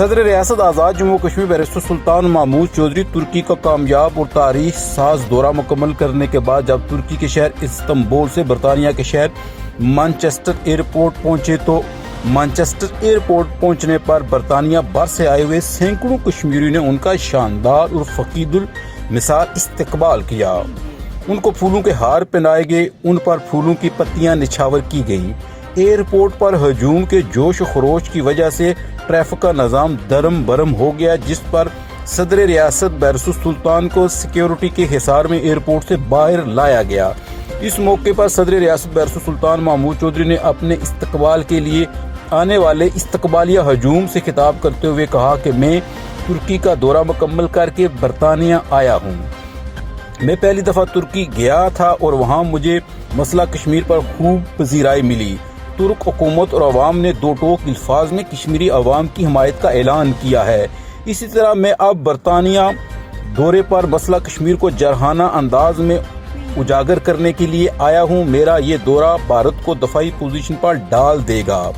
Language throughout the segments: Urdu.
صدر ریاست آزاد جموں کشمیر بیرسٹر سلطان محمود چودھری ترکی کا کامیاب اور تاریخ ساز دورہ مکمل کرنے کے بعد جب ترکی کے شہر استنبول سے برطانیہ کے شہر مانچسٹر ایئرپورٹ پہنچے تو مانچسٹر ایئرپورٹ پہنچنے پر برطانیہ بھر سے آئے ہوئے سینکڑوں کشمیریوں نے ان کا شاندار اور فقید المثال استقبال کیا۔ ان کو پھولوں کے ہار پہنائے گئے، ان پر پھولوں کی پتیاں نچھاور کی گئیں۔ ایئرپورٹ پر ہجوم کے جوش و خروش کی وجہ سے ٹریفک کا نظام درم برم ہو گیا، جس پر صدر ریاست بیرسٹر سلطان کو سیکیورٹی کے حصار میں ایئرپورٹ سے باہر لایا گیا۔ اس موقع پر صدر ریاست بیرسٹر سلطان محمود چودھری نے اپنے استقبال کے لیے آنے والے استقبالیہ ہجوم سے خطاب کرتے ہوئے کہا کہ میں ترکی کا دورہ مکمل کر کے برطانیہ آیا ہوں۔ میں پہلی دفعہ ترکی گیا تھا اور وہاں مجھے مسئلہ کشمیر پر خوب پذیرائی ملی۔ ترک حکومت اور عوام نے دو ٹوک الفاظ میں کشمیری عوام کی حمایت کا اعلان کیا ہے۔ اسی طرح میں اب برطانیہ دورے پر مسئلہ کشمیر کو جارحانہ انداز میں اجاگر کرنے کے لیے آیا ہوں۔ میرا یہ دورہ بھارت کو دفاعی پوزیشن پر ڈال دے گا۔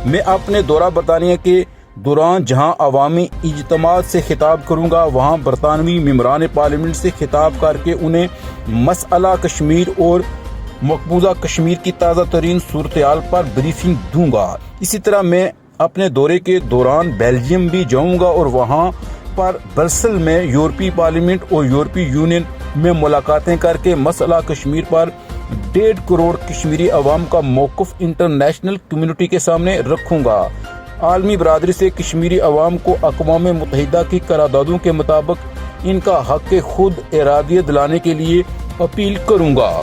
میں اپنے دورہ برطانیہ کے دوران جہاں عوامی اجتماعات سے خطاب کروں گا، وہاں برطانوی ممبران پارلیمنٹ سے خطاب کر کے انہیں مسئلہ کشمیر اور مقبوضہ کشمیر کی تازہ ترین صورتحال پر بریفنگ دوں گا۔ اسی طرح میں اپنے دورے کے دوران بیلجیم بھی جاؤں گا اور وہاں پر برسل میں یورپی پارلیمنٹ اور یورپی یونین میں ملاقاتیں کر کے مسئلہ کشمیر پر 1.5 کروڑ کشمیری عوام کا موقف انٹرنیشنل کمیونٹی کے سامنے رکھوں گا۔ عالمی برادری سے کشمیری عوام کو اقوام متحدہ کی قراردادوں کے مطابق ان کا حق خود ارادیت دلانے کے لیے اپیل کروں گا۔